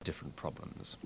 different problems.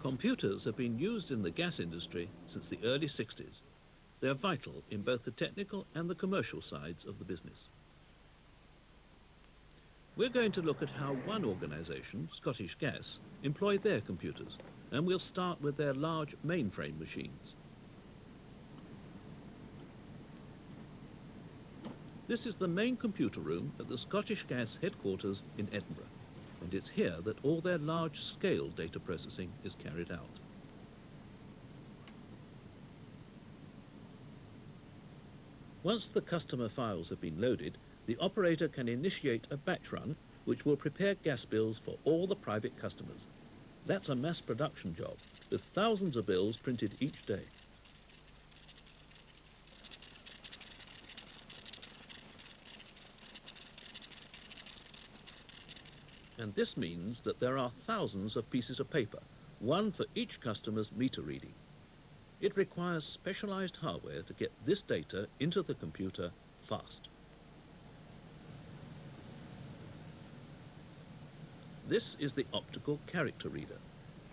Computers have been used in the gas industry since the early 60s. They are vital in both the technical and the commercial sides of the business. We're going to look at how one organisation, Scottish Gas, employ their computers, and we'll start with their large mainframe machines. This is the main computer room at the Scottish Gas headquarters in Edinburgh, and it's here that all their large-scale data processing is carried out. Once the customer files have been loaded, the operator can initiate a batch run which will prepare gas bills for all the private customers. That's a mass production job, with thousands of bills printed each day. And this means that there are thousands of pieces of paper, one for each customer's meter reading. It requires specialized hardware to get this data into the computer fast. This is the optical character reader.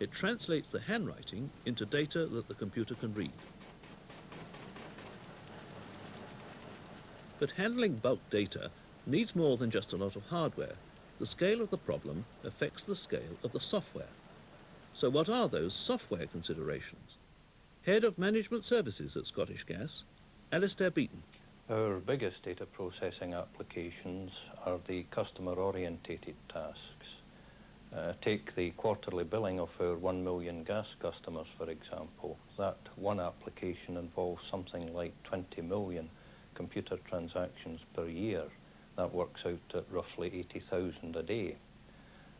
It translates the handwriting into data that the computer can read. But handling bulk data needs more than just a lot of hardware. The scale of the problem affects the scale of the software. So what are those software considerations? Head of Management Services at Scottish Gas, Alistair Beaton. Our biggest data processing applications are the customer-orientated tasks. Take the quarterly billing of our 1 million gas customers, for example. That one application involves something like 20 million computer transactions per year. That works out at roughly 80,000 a day.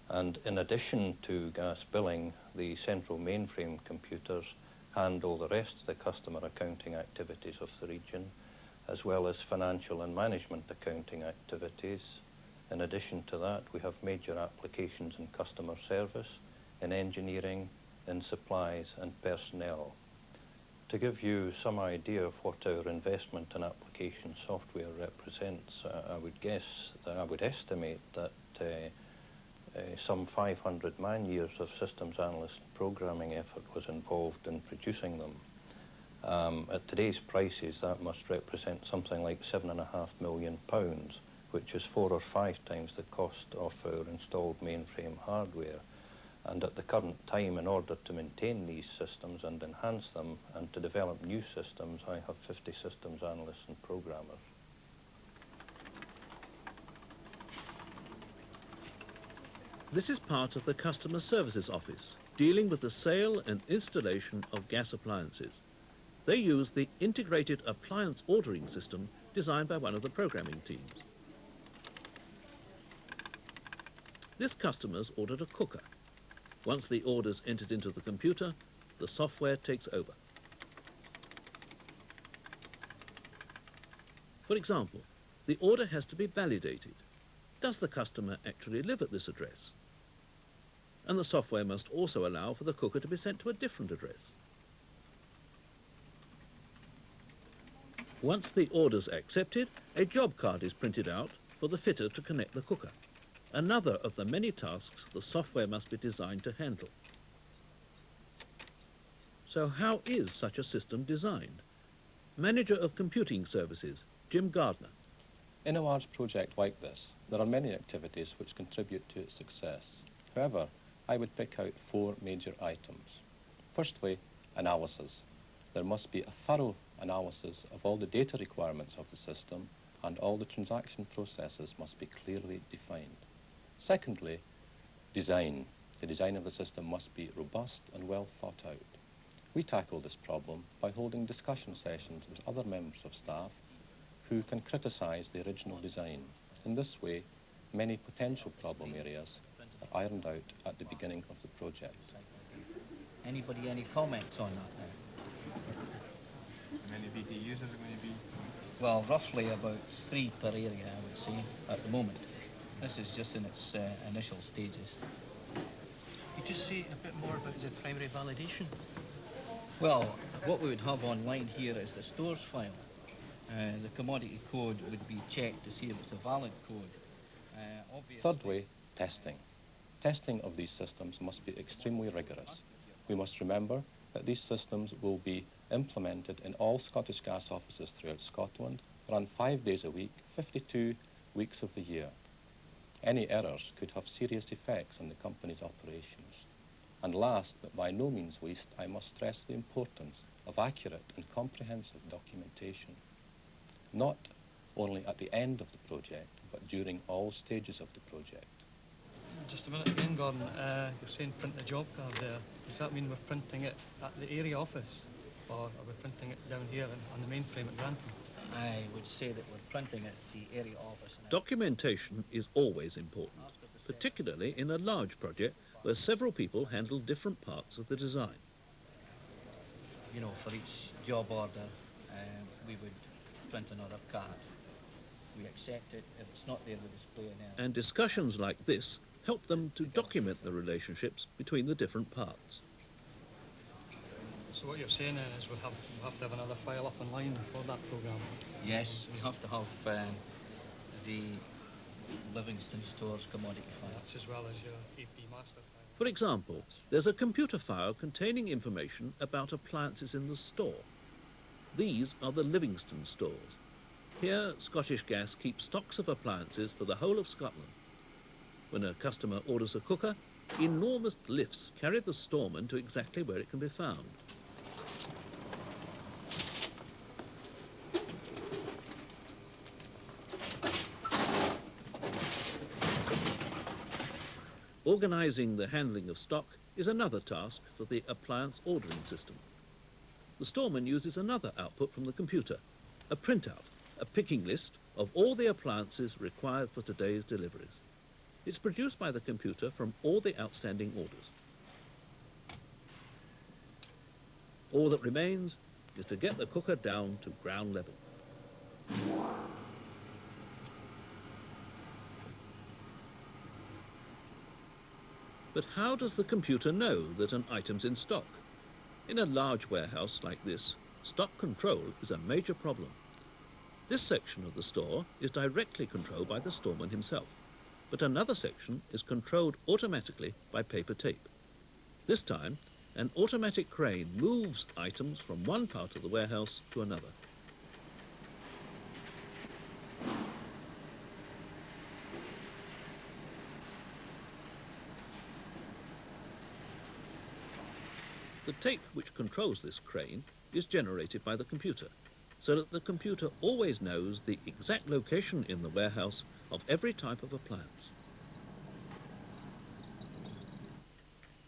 And in addition to gas billing, the central mainframe computers handle the rest of the customer accounting activities of the region, as well as financial and management accounting activities. In addition to that, we have major applications in customer service, in engineering, in supplies and personnel. To give you some idea of what our investment in application software represents, I would estimate that some 500 man-years of systems analyst and programming effort was involved in producing them. At today's prices, that must represent something like £7.5 million, which is 4 or 5 times the cost of our installed mainframe hardware. And at the current time, in order to maintain these systems and enhance them and to develop new systems, I have 50 systems analysts and programmers. This is part of the Customer Services Office, dealing with the sale and installation of gas appliances. They use the integrated appliance ordering system designed by one of the programming teams. This customer's ordered a cooker. Once the order's entered into the computer, the software takes over. For example, the order has to be validated. Does the customer actually live at this address? And the software must also allow for the cooker to be sent to a different address. Once the order's accepted, a job card is printed out for the fitter to connect the cooker. Another of the many tasks the software must be designed to handle. So how is such a system designed? Manager of Computing Services, Jim Gardner. In a large project like this, there are many activities which contribute to its success. However, I would pick out 4 major items. Firstly, analysis. There must be a thorough analysis of all the data requirements of the system, and all the transaction processes must be clearly defined. Secondly, design. The design of the system must be robust and well thought out. We tackle this problem by holding discussion sessions with other members of staff who can criticize the original design. In this way, many potential problem areas are ironed out at the beginning of the project. Anybody, any comments on that now? How many VDUs are there going to be? Well, roughly about 3 per area, I would say, at the moment. This is just in its initial stages. Could you say a bit more about the primary validation? Well, what we would have online here is the stores file. The commodity code would be checked to see if it's a valid code. Thirdly, testing. Testing of these systems must be extremely rigorous. We must remember that these systems will be implemented in all Scottish Gas offices throughout Scotland, run 5 days a week, 52 weeks of the year. Any errors could have serious effects on the company's operations. And last, but by no means least, I must stress the importance of accurate and comprehensive documentation, not only at the end of the project, but during all stages of the project. Just a minute again, Gordon. You're saying print a job card there. Does that mean we're printing it at the area office, or are we printing it down here on the mainframe at Grantham? I would say that we're printing at the area office. Documentation is always important, particularly in a large project where several people handle different parts of the design. You know, for each job order, we would print another card. We accept it. If it's not there, we display an error. And discussions like this help them to document the relationships between the different parts. So what you're saying then is we'll have to have another file up online for that programme? Yes, we have to have the Livingston Stores commodity file. That's as well as your AP master file. For example, there's a computer file containing information about appliances in the store. These are the Livingston stores. Here, Scottish Gas keeps stocks of appliances for the whole of Scotland. When a customer orders a cooker, enormous lifts carry the storeman to exactly where it can be found. Organising the handling of stock is another task for the appliance ordering system. The storeman uses another output from the computer, a printout, a picking list of all the appliances required for today's deliveries. It's produced by the computer from all the outstanding orders. All that remains is to get the cooker down to ground level. But how does the computer know that an item's in stock? In a large warehouse like this, stock control is a major problem. This section of the store is directly controlled by the storeman himself, but another section is controlled automatically by paper tape. This time, an automatic crane moves items from one part of the warehouse to another. The tape which controls this crane is generated by the computer, so that the computer always knows the exact location in the warehouse of every type of appliance.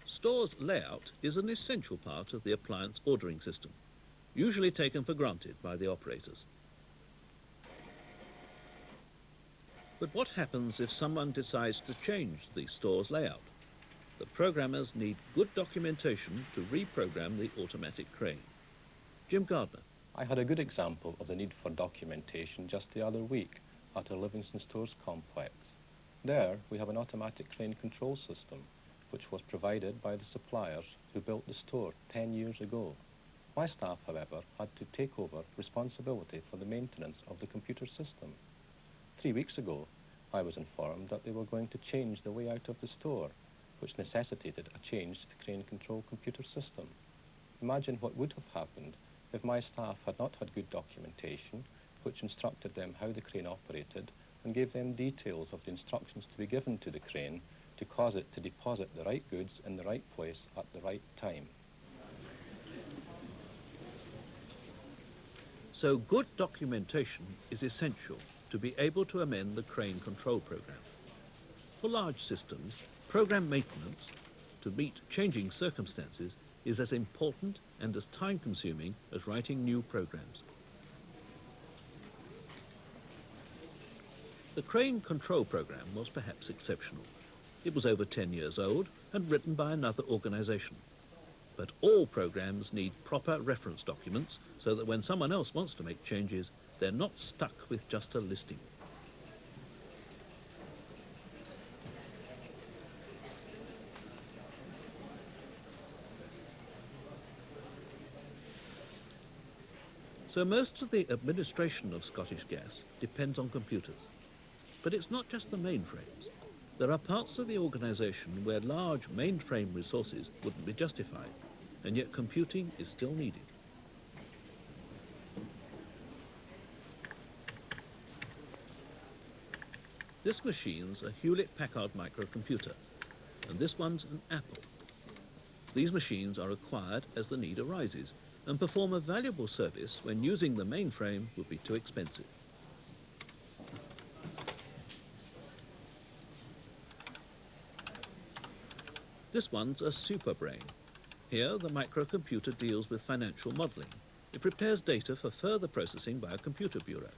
Store's layout is an essential part of the appliance ordering system, usually taken for granted by the operators. But what happens if someone decides to change the store's layout? The programmers need good documentation to reprogram the automatic crane. Jim Gardner. I had a good example of the need for documentation just the other week at our Livingston Stores complex. There, we have an automatic crane control system, which was provided by the suppliers who built the store 10 years ago. My staff, however, had to take over responsibility for the maintenance of the computer system. 3 weeks ago, I was informed that they were going to change the layout of the store, which necessitated a change to the crane control computer system. Imagine what would have happened if my staff had not had good documentation, which instructed them how the crane operated and gave them details of the instructions to be given to the crane to cause it to deposit the right goods in the right place at the right time. So good documentation is essential to be able to amend the crane control program. For large systems, program maintenance to meet changing circumstances is as important and as time-consuming as writing new programs. The crane control program was perhaps exceptional. It was over 10 years old and written by another organisation. But all programs need proper reference documents so that when someone else wants to make changes, They're not stuck with just a listing. So most of the administration of Scottish Gas depends on computers. But it's not just the mainframes. There are parts of the organisation where large mainframe resources wouldn't be justified, and yet computing is still needed. This machine's a Hewlett-Packard microcomputer, and this one's an Apple. These machines are acquired as the need arises, and perform a valuable service when using the mainframe would be too expensive. This one's a superbrain. Here, the microcomputer deals with financial modelling. It prepares data for further processing by a computer bureau.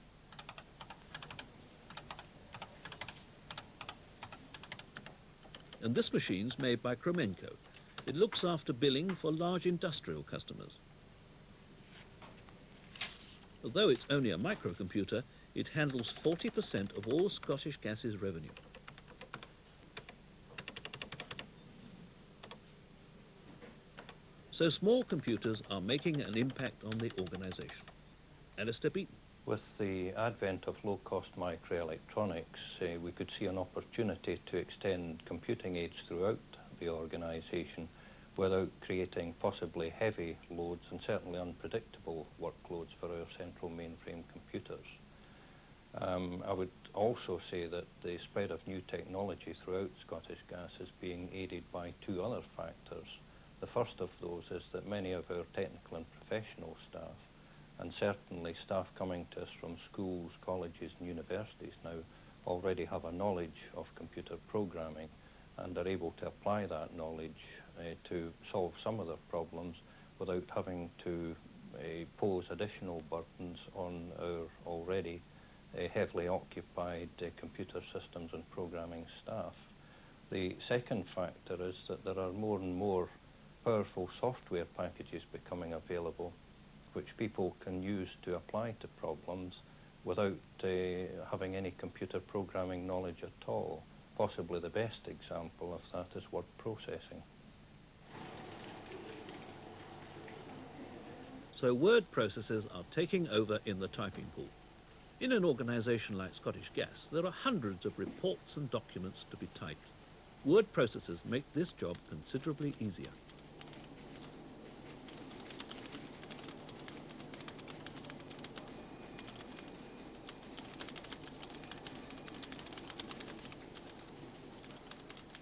And this machine's made by Kromenko. It looks after billing for large industrial customers. Although it's only a microcomputer, it handles 40% of all Scottish Gas's revenue. So small computers are making an impact on the organisation. Alistair Beaton. With the advent of low-cost microelectronics, we could see an opportunity to extend computing aids throughout the organisation without creating possibly heavy loads and certainly unpredictable workloads for our central mainframe computers. I would also say that the spread of new technology throughout Scottish Gas is being aided by two other factors. The first of those is that many of our technical and professional staff, and certainly staff coming to us from schools, colleges and universities now, already have a knowledge of computer programming and are able to apply that knowledge to solve some of their problems without having to pose additional burdens on our already heavily occupied computer systems and programming staff. The second factor is that there are more and more powerful software packages becoming available which people can use to apply to problems without having any computer programming knowledge at all. Possibly the best example of that is word processing. So word processors are taking over in the typing pool. In an organisation like Scottish Gas, there are hundreds of reports and documents to be typed. Word processors make this job considerably easier.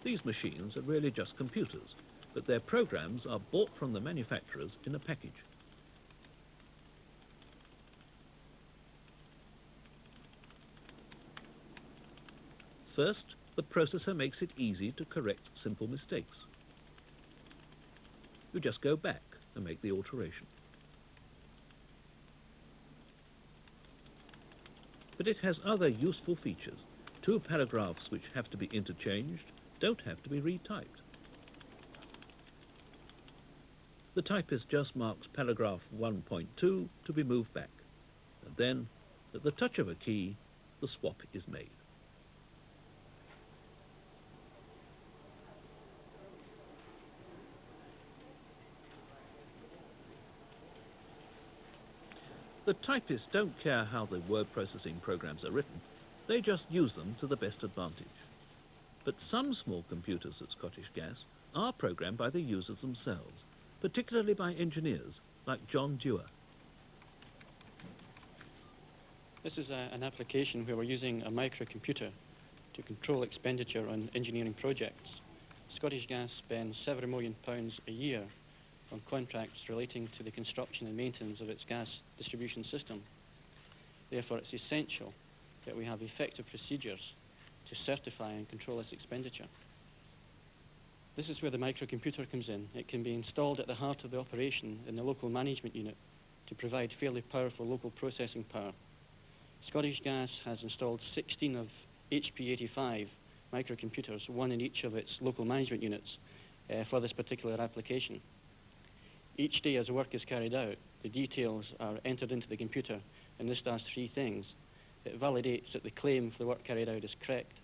These machines are really just computers, but their programs are bought from the manufacturers in a package. First, the processor makes it easy to correct simple mistakes. You just go back and make the alteration. But it has other useful features. Two paragraphs which have to be interchanged don't have to be retyped. The typist just marks paragraph 1.2 to be moved back, and then, at the touch of a key, the swap is made. The typists don't care how the word processing programs are written, they just use them to the best advantage. But some small computers at Scottish Gas are programmed by the users themselves, particularly by engineers like John Dewar. This is an application where we're using a microcomputer to control expenditure on engineering projects. Scottish Gas spends £7 million a year on contracts relating to the construction and maintenance of its gas distribution system. Therefore, it's essential that we have effective procedures to certify and control this expenditure. This is where the microcomputer comes in. It can be installed at the heart of the operation in the local management unit to provide fairly powerful local processing power. Scottish Gas has installed 16 of HP85 microcomputers, one in each of its local management units, for this particular application. Each day as work is carried out, the details are entered into the computer and this does three things. It validates that the claim for the work carried out is correct.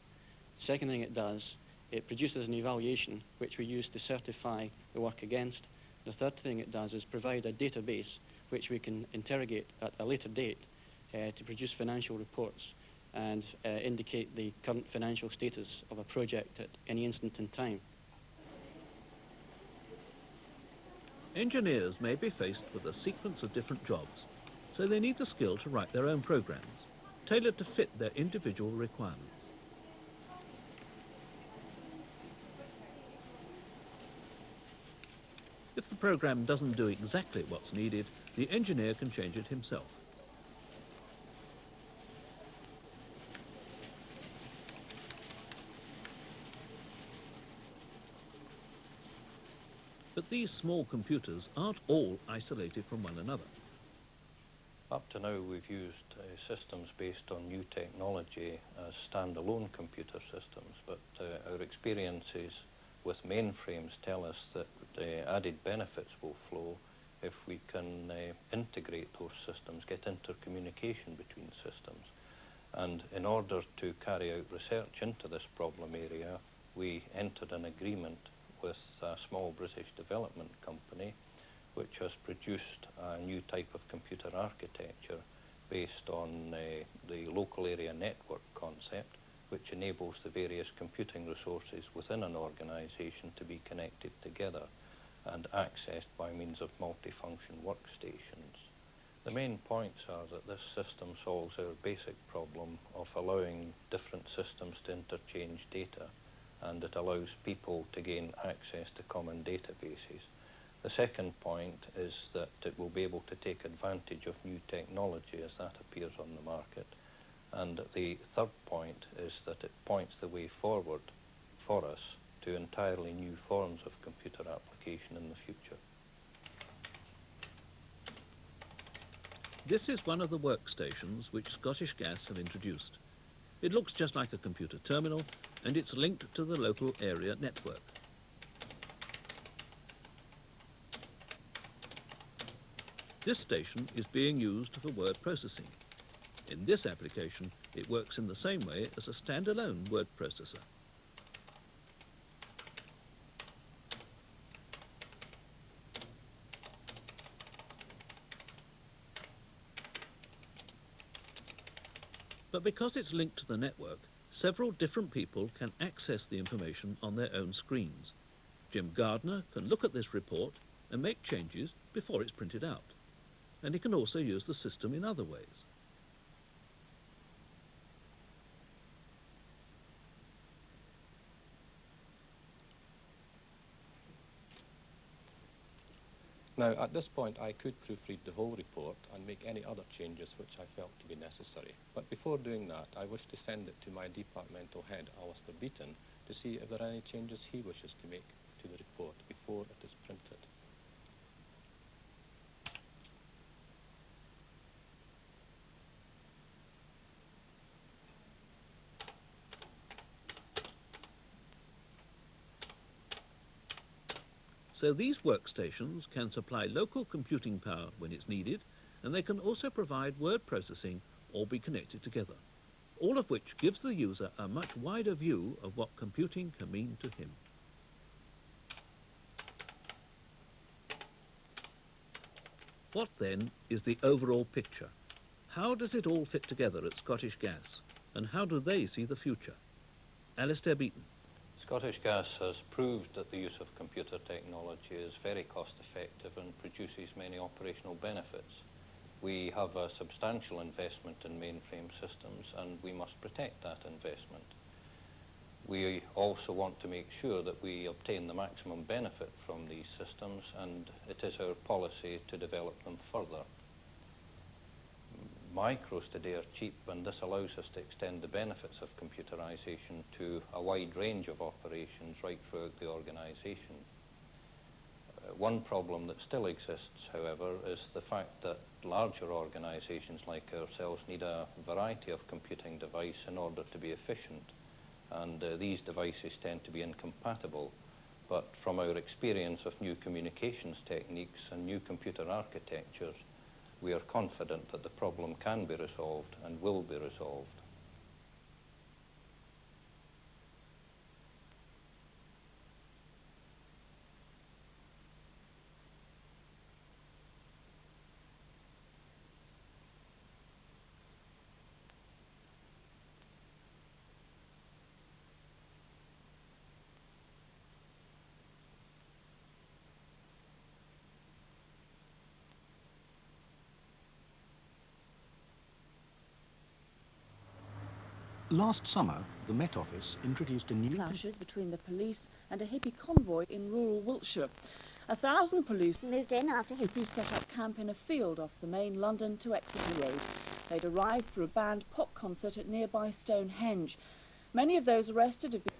Second thing it does, it produces an evaluation which we use to certify the work against. The third thing it does is provide a database which we can interrogate at a later date to produce financial reports and indicate the current financial status of a project at any instant in time. Engineers may be faced with a sequence of different jobs, so they need the skill to write their own programs, tailored to fit their individual requirements. If the program doesn't do exactly what's needed, the engineer can change it himself. But these small computers aren't all isolated from one another. Up to now, we've used systems based on new technology as standalone computer systems, but our experiences with mainframes tell us that added benefits will flow if we can integrate those systems, get intercommunication between systems. And in order to carry out research into this problem area, we entered an agreement with a small British development company which has produced a new type of computer architecture based on the local area network concept, which enables the various computing resources within an organisation to be connected together and accessed by means of multifunction workstations. The main points are that this system solves our basic problem of allowing different systems to interchange data, and it allows people to gain access to common databases. The second point is that it will be able to take advantage of new technology as that appears on the market. And the third point is that it points the way forward for us to entirely new forms of computer application in the future. This is one of the workstations which Scottish Gas have introduced. It looks just like a computer terminal, and it's linked to the local area network. This station is being used for word processing. In this application, it works in the same way as a standalone word processor. But because it's linked to the network, several different people can access the information on their own screens. Jim Gardner can look at this report and make changes before it's printed out. And he can also use the system in other ways. Now, at this point, I could proofread the whole report and make any other changes which I felt to be necessary. But before doing that, I wish to send it to my departmental head, Alistair Beaton, to see if there are any changes he wishes to make to the report before it is printed. So these workstations can supply local computing power when it's needed, and they can also provide word processing or be connected together, all of which gives the user a much wider view of what computing can mean to him. What then is the overall picture? How does it all fit together at Scottish Gas, and how do they see the future? Alistair Beaton. Scottish Gas has proved that the use of computer technology is very cost effective and produces many operational benefits. We have a substantial investment in mainframe systems, and we must protect that investment. We also want to make sure that we obtain the maximum benefit from these systems, and it is our policy to develop them further. Micros today are cheap, and this allows us to extend the benefits of computerization to a wide range of operations right throughout the organization. One problem that still exists, however, is the fact that larger organizations like ourselves need a variety of computing devices in order to be efficient, and these devices tend to be incompatible. But from our experience of new communications techniques and new computer architectures, we are confident that the problem can be resolved and will be resolved. Last summer, the Met Office introduced a new... Clashes between the police and a hippie convoy in rural Wiltshire. 1,000 police moved in after hippies set up camp in a field off the main London to Exeter Road. They'd arrived for a band pop concert at nearby Stonehenge. Many of those arrested have been